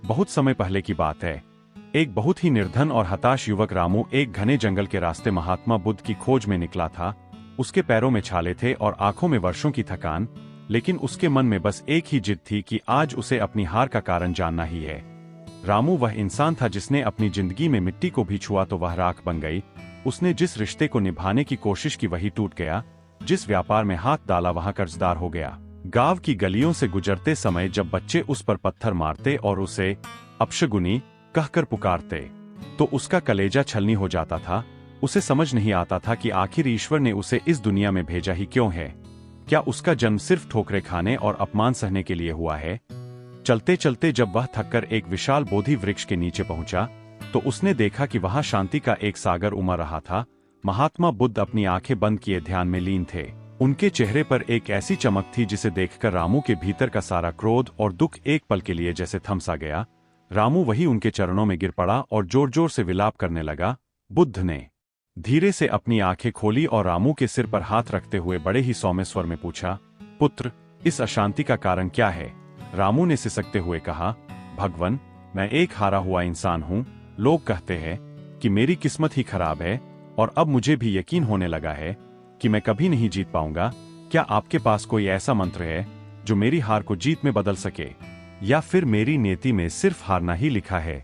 बहुत समय पहले की बात है। एक बहुत ही निर्धन और हताश युवक रामू एक घने जंगल के रास्ते महात्मा बुद्ध की खोज में निकला था। उसके पैरों में छाले थे और आंखों में वर्षों की थकान, लेकिन उसके मन में बस एक ही जिद थी कि आज उसे अपनी हार का कारण जानना ही है। रामू वह इंसान था जिसने अपनी जिंदगी में मिट्टी को भी छुआ तो वह राख बन गई। उसने जिस रिश्ते को निभाने की कोशिश की वही टूट गया, जिस व्यापार में हाथ डाला वहां कर्जदार हो गया। गांव की गलियों से गुजरते समय जब बच्चे उस पर पत्थर मारते और उसे अपशगुनी कहकर पुकारते, तो उसका कलेजा छलनी हो जाता था। उसे समझ नहीं आता था कि आखिर ईश्वर ने उसे इस दुनिया में भेजा ही क्यों है। क्या उसका जन्म सिर्फ ठोकरें खाने और अपमान सहने के लिए हुआ है? चलते चलते जब वह थककर एक विशाल बोधि वृक्ष के नीचे पहुंचा, तो उसने देखा कि वहां शांति का एक सागर उमड़ रहा था। महात्मा बुद्ध अपनी आंखें बंद किए ध्यान में लीन थे। उनके चेहरे पर एक ऐसी चमक थी जिसे देखकर रामू के भीतर का सारा क्रोध और दुख एक पल के लिए जैसे थम सा गया। रामू वही उनके चरणों में गिर पड़ा और जोर जोर से विलाप करने लगा। बुद्ध ने धीरे से अपनी आंखें खोली और रामू के सिर पर हाथ रखते हुए बड़े ही सौम्य स्वर में पूछा, पुत्र, इस अशांति का कारण क्या है? रामू ने सिसकते हुए कहा, भगवन, मैं एक हारा हुआ इंसान हूँ। लोग कहते हैं कि मेरी किस्मत ही खराब है और अब मुझे भी यकीन होने लगा है कि मैं कभी नहीं जीत पाऊंगा। क्या आपके पास कोई ऐसा मंत्र है जो मेरी हार को जीत में बदल सके, या फिर मेरी नीति में सिर्फ हारना ही लिखा है?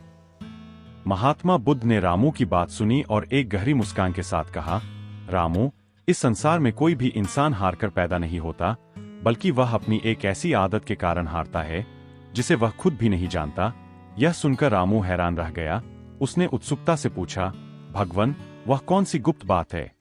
महात्मा बुद्ध ने रामू की बात सुनी और एक गहरी मुस्कान के साथ कहा, रामू, इस संसार में कोई भी इंसान हारकर पैदा नहीं होता, बल्कि वह अपनी एक ऐसी आदत के कारण हारता है जिसे वह खुद भी नहीं जानता। यह सुनकर रामू हैरान रह गया। उसने उत्सुकता से पूछा, भगवन, वह कौन सी गुप्त बात है?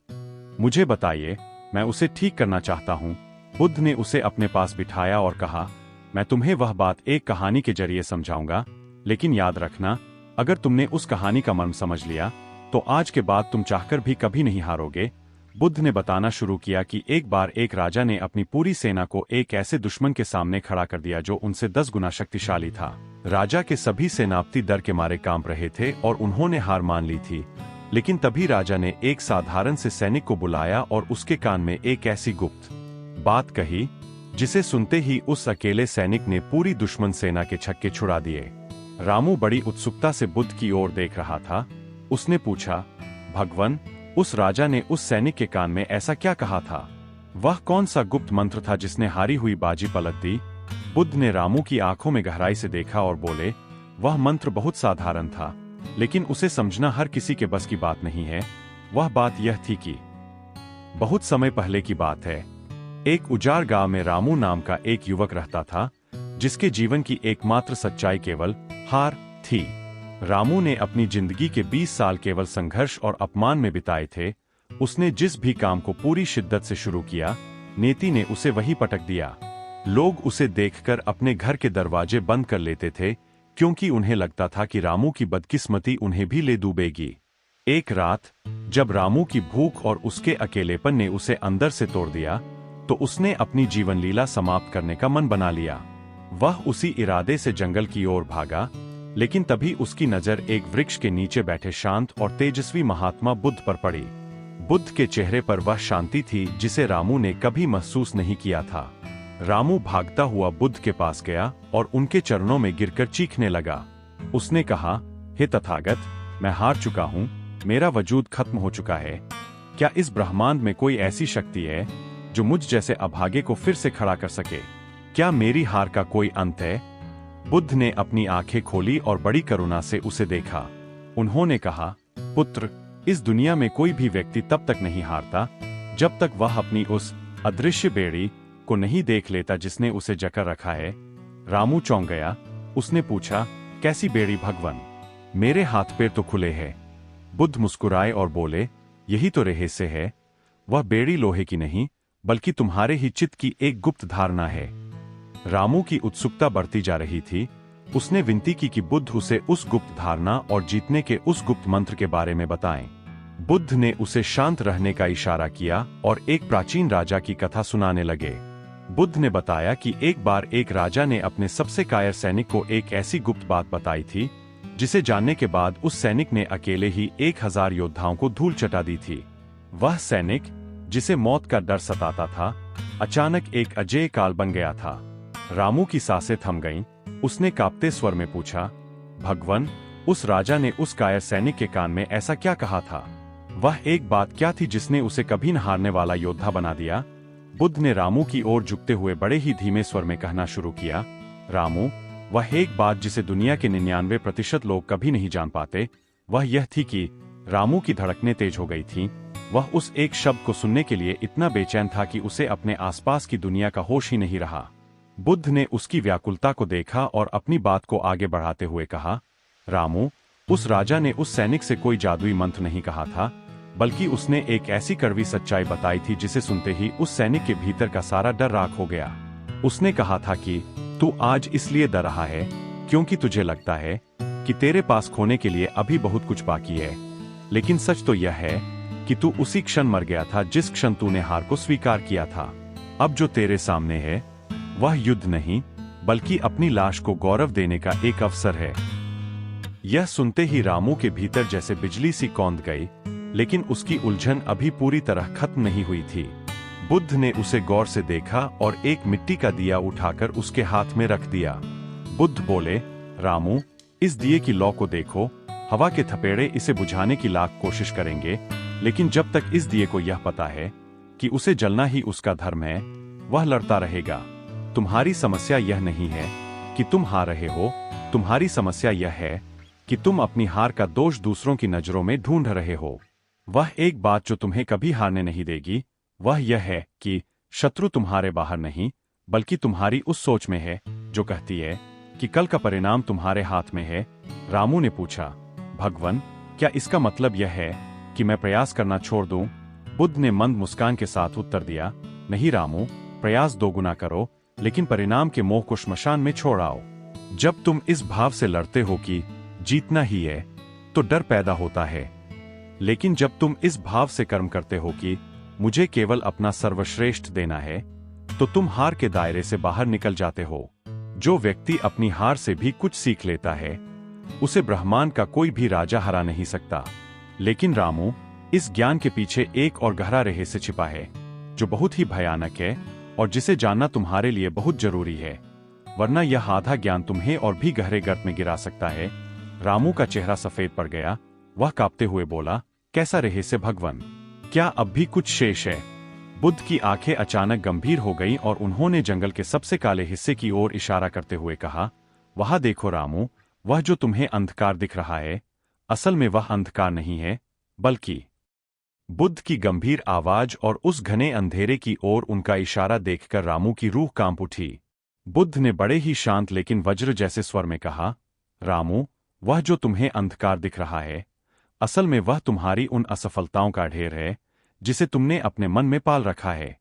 मुझे बताइए, मैं उसे ठीक करना चाहता हूँ। बुद्ध ने उसे अपने पास बिठाया और कहा, मैं तुम्हें वह बात एक कहानी के जरिए समझाऊंगा, लेकिन याद रखना, अगर तुमने उस कहानी का मर्म समझ लिया तो आज के बाद तुम चाहकर भी कभी नहीं हारोगे। बुद्ध ने बताना शुरू किया कि एक बार एक राजा ने अपनी पूरी सेना को एक ऐसे दुश्मन के सामने खड़ा कर दिया जो उनसे 10 गुना शक्तिशाली था। राजा के सभी सेनापति डर के मारे कांप रहे थे और उन्होंने हार मान ली थी। लेकिन तभी राजा ने एक साधारण से सैनिक को बुलाया और उसके कान में एक ऐसी गुप्त बात कही जिसे सुनते ही उस अकेले सैनिक ने पूरी दुश्मन सेना के छक्के छुड़ा दिए। रामू बड़ी उत्सुकता से बुद्ध की ओर देख रहा था। उसने पूछा, भगवन, उस राजा ने उस सैनिक के कान में ऐसा क्या कहा था? वह कौन सा गुप्त मंत्र था जिसने हारी हुई बाजी पलट दी? बुद्ध ने रामू की आंखों में गहराई से देखा और बोले, वह मंत्र बहुत साधारण था, लेकिन उसे समझना हर किसी के बस की बात नहीं है। वह बात यह थी कि बहुत समय पहले की बात है, एक उजाड़ गांव में रामू नाम का एक युवक रहता था, जिसके जीवन की एकमात्र सच्चाई केवल हार थी। रामू ने अपनी जिंदगी के 20 साल केवल संघर्ष और अपमान में बिताए थे। उसने जिस भी काम को पूरी शिद्दत से शुरू किया, नीति ने उसे वही पटक दिया। लोग उसे देखकर अपने घर के दरवाजे बंद कर लेते थे, क्योंकि उन्हें लगता था कि रामू की बदकिस्मती उन्हें भी ले डूबेगी। एक रात जब रामू की भूख और उसके अकेलेपन ने उसे अंदर से तोड़ दिया, तो उसने अपनी जीवन लीला समाप्त करने का मन बना लिया। वह उसी इरादे से जंगल की ओर भागा, लेकिन तभी उसकी नजर एक वृक्ष के नीचे बैठे शांत और तेजस्वी महात्मा बुद्ध पर पड़ी। बुद्ध के चेहरे पर वह शांति थी जिसे रामू ने कभी महसूस नहीं किया था। रामू भागता हुआ बुद्ध के पास गया और उनके चरणों में गिरकर चीखने लगा। उसने कहा, हे तथागत, मैं हार चुका हूँ, मेरा वजूद खत्म हो चुका है। क्या इस ब्रह्मांड में कोई ऐसी शक्ति है जो मुझ जैसे अभागे को फिर से खड़ा कर सके? क्या मेरी हार का कोई अंत है? बुद्ध ने अपनी आंखें खोली और बड़ी करुणा से उसे देखा। उन्होंने कहा, पुत्र, इस दुनिया में कोई भी व्यक्ति तब तक नहीं हारता जब तक वह अपनी उस अदृश्य बेड़ी को नहीं देख लेता जिसने उसे जकड़ रखा है। रामू चौंक गया। उसने पूछा, कैसी बेड़ी भगवन? मेरे हाथ पैर तो खुले हैं। बुद्ध मुस्कुराए और बोले, यही तो रहस्य है। वह बेड़ी लोहे की नहीं, बल्कि तुम्हारे ही चित्त की एक गुप्त धारणा है। रामू की उत्सुकता बढ़ती जा रही थी। उसने विनती की कि बुद्ध उसे उस गुप्त धारणा और जीतने के उस गुप्त मंत्र के बारे में बताएं। बुद्ध ने उसे शांत रहने का इशारा किया और एक प्राचीन राजा की कथा सुनाने लगे। बुद्ध ने बताया कि एक बार एक राजा ने अपने सबसे कायर सैनिक को एक ऐसी गुप्त बात बताई थी, जिसे जानने के बाद उस सैनिक ने अकेले ही 1000 योद्धाओं को धूल चटा दी थी। वह सैनिक, जिसे मौत का डर सताता था, अचानक एक अजेय काल बन गया था। रामू की सांसें थम गईं। उसने कांपते स्वर में पूछा, भगवन, उस राजा ने उस कायर सैनिक के कान में ऐसा क्या कहा था? वह एक बात क्या थी जिसने उसे कभी न हारने वाला योद्धा बना दिया? बुद्ध ने रामू की ओर झुकते हुए बड़े ही धीमे स्वर में कहना शुरू किया, रामू, वह एक बात जिसे दुनिया के 99% लोग कभी नहीं जान पाते, वह यह थी कि रामू की धड़कनें तेज हो गई थीं। वह उस एक शब्द को सुनने के लिए इतना बेचैन था कि उसे अपने आसपास की दुनिया का होश ही नहीं रहा। बुद्ध ने उसकी व्याकुलता को देखा और अपनी बात को आगे बढ़ाते हुए कहा, रामू, उस राजा ने उस सैनिक से कोई जादुई मंत्र नहीं कहा था, बल्कि उसने एक ऐसी कड़वी सच्चाई बताई थी जिसे सुनते ही उस सैनिक के भीतर का सारा डर राख हो गया। उसने कहा था कि तू आज इसलिए डर रहा है क्योंकि तुझे लगता है कि तेरे पास खोने के लिए अभी बहुत कुछ बाकी है, लेकिन सच तो यह है कि तू उसी क्षण मर गया था जिस क्षण तूने हार को स्वीकार किया था। अब जो तेरे सामने है वह युद्ध नहीं, बल्कि अपनी लाश को गौरव देने का एक अवसर है। यह सुनते ही रामू के भीतर जैसे बिजली सी कौंध गई, लेकिन उसकी उलझन अभी पूरी तरह खत्म नहीं हुई थी। बुद्ध ने उसे गौर से देखा और एक मिट्टी का दिया उठाकर उसके हाथ में रख दिया। बुद्ध बोले, रामू, इस दिए की लौ को देखो। हवा के थपेड़े इसे बुझाने की लाख कोशिश करेंगे, लेकिन जब तक इस दिए को यह पता है कि उसे जलना ही उसका धर्म है, वह लड़ता रहेगा। तुम्हारी समस्या यह नहीं है कि तुम हार रहे हो, तुम्हारी समस्या यह है कि तुम अपनी हार का दोष दूसरों की नजरों में ढूंढ रहे हो। वह एक बात जो तुम्हें कभी हारने नहीं देगी, वह यह है कि शत्रु तुम्हारे बाहर नहीं, बल्कि तुम्हारी उस सोच में है जो कहती है कि कल का परिणाम तुम्हारे हाथ में है। रामू ने पूछा, भगवन, क्या इसका मतलब यह है कि मैं प्रयास करना छोड़ दूं? बुद्ध ने मंद मुस्कान के साथ उत्तर दिया, नहीं रामू, प्रयास दोगुना करो, लेकिन परिणाम के मोह को श्मशान में छोड़ आओ। जब तुम इस भाव से लड़ते हो कि जीतना ही है, तो डर पैदा होता है, लेकिन जब तुम इस भाव से कर्म करते हो कि मुझे केवल अपना सर्वश्रेष्ठ देना है, तो तुम हार के दायरे से बाहर निकल जाते हो। जो व्यक्ति अपनी हार से भी कुछ सीख लेता है, उसे ब्रह्मांड का कोई भी राजा हरा नहीं सकता। लेकिन रामू, इस ज्ञान के पीछे एक और गहरा रहस्य छिपा है, जो बहुत ही भयानक है और जिसे जानना तुम्हारे लिए बहुत जरूरी है, वरना यह आधा ज्ञान तुम्हें और भी गहरे गर्त में गिरा सकता है। रामू का चेहरा सफेद पड़ गया। वह कांपते हुए बोला, कैसा रहस्य भगवन? क्या अब भी कुछ शेष है? बुद्ध की आंखें अचानक गंभीर हो गईं और उन्होंने जंगल के सबसे काले हिस्से की ओर इशारा करते हुए कहा, वहां देखो रामू, वह जो तुम्हें अंधकार दिख रहा है, असल में वह अंधकार नहीं है, बल्कि। बुद्ध की गंभीर आवाज और उस घने अंधेरे की ओर उनका इशारा देखकर रामू की रूह कांप उठी। बुद्ध ने बड़े ही शांत लेकिन वज्र जैसे स्वर में कहा, रामू, वह जो तुम्हें अंधकार दिख रहा है, असल में वह तुम्हारी उन असफलताओं का ढेर है जिसे तुमने अपने मन में पाल रखा है।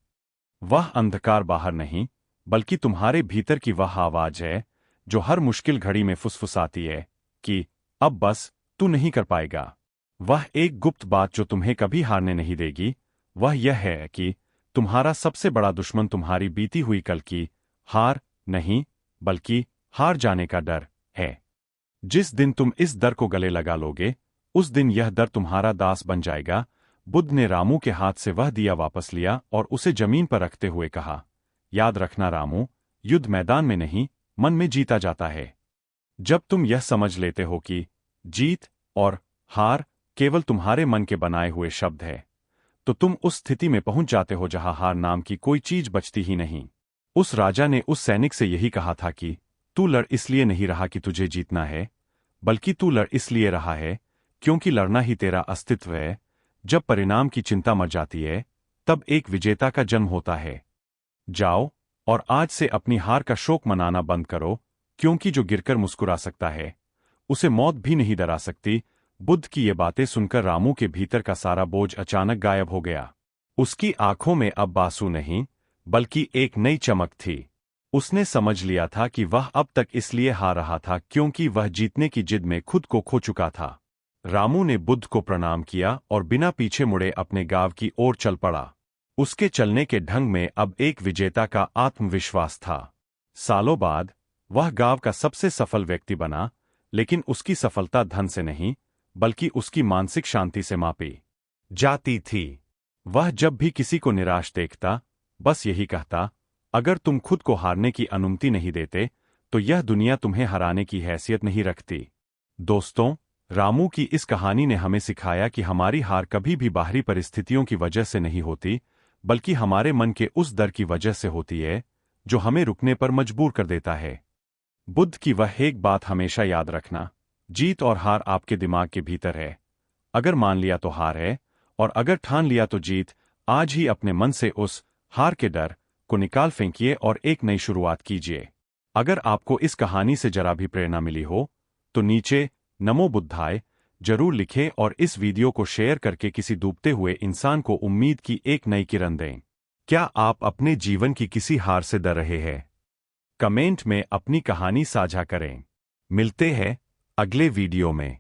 वह अंधकार बाहर नहीं, बल्कि तुम्हारे भीतर की वह आवाज है जो हर मुश्किल घड़ी में फुसफुसाती है कि अब बस तू नहीं कर पाएगा। वह एक गुप्त बात जो तुम्हें कभी हारने नहीं देगी, वह यह है कि तुम्हारा सबसे बड़ा दुश्मन तुम्हारी बीती हुई कल की हार नहीं, बल्कि हार जाने का डर है। जिस दिन तुम इस डर को गले लगा लोगे, उस दिन यह डर तुम्हारा दास बन जाएगा। बुद्ध ने रामू के हाथ से वह दिया वापस लिया और उसे जमीन पर रखते हुए कहा, याद रखना रामू, युद्ध मैदान में नहीं, मन में जीता जाता है। जब तुम यह समझ लेते हो कि जीत और हार केवल तुम्हारे मन के बनाए हुए शब्द है, तो तुम उस स्थिति में पहुंच जाते हो जहां हार नाम की कोई चीज बचती ही नहीं। उस राजा ने उस सैनिक से यही कहा था कि तू लड़ इसलिए नहीं रहा कि तुझे जीतना है, बल्कि तू लड़ इसलिए रहा है क्योंकि लड़ना ही तेरा अस्तित्व है। जब परिणाम की चिंता मर जाती है, तब एक विजेता का जन्म होता है। जाओ और आज से अपनी हार का शोक मनाना बंद करो, क्योंकि जो गिरकर मुस्कुरा सकता है, उसे मौत भी नहीं डरा सकती। बुद्ध की ये बातें सुनकर रामू के भीतर का सारा बोझ अचानक गायब हो गया। उसकी आंखों में अब बांसु नहीं, बल्कि एक नई चमक थी। उसने समझ लिया था कि वह अब तक इसलिए हार रहा था क्योंकि वह जीतने की जिद में खुद को खो चुका था। रामू ने बुद्ध को प्रणाम किया और बिना पीछे मुड़े अपने गांव की ओर चल पड़ा। उसके चलने के ढंग में अब एक विजेता का आत्मविश्वास था। सालों बाद वह गांव का सबसे सफल व्यक्ति बना, लेकिन उसकी सफलता धन से नहीं, बल्कि उसकी मानसिक शांति से मापी जाती थी। वह जब भी किसी को निराश देखता, बस यही कहता, अगर तुम खुद को हारने की अनुमति नहीं देते, तो यह दुनिया तुम्हें हराने की हैसियत नहीं रखती। दोस्तों, रामू की इस कहानी ने हमें सिखाया कि हमारी हार कभी भी बाहरी परिस्थितियों की वजह से नहीं होती, बल्कि हमारे मन के उस डर की वजह से होती है, जो हमें रुकने पर मजबूर कर देता है। बुद्ध की वह एक बात हमेशा याद रखना, जीत और हार आपके दिमाग के भीतर है। अगर मान लिया तो हार है, और अगर ठान लिया तो जीत। आज ही अपने मन से उस हार के डर को निकाल फेंकिए और एक नई शुरुआत कीजिए। अगर आपको इस कहानी से जरा भी प्रेरणा मिली हो, तो नीचे नमो बुद्धाय जरूर लिखें और इस वीडियो को शेयर करके किसी डूबते हुए इंसान को उम्मीद की एक नई किरण दें। क्या आप अपने जीवन की किसी हार से डर रहे हैं? कमेंट में अपनी कहानी साझा करें। मिलते हैं अगले वीडियो में।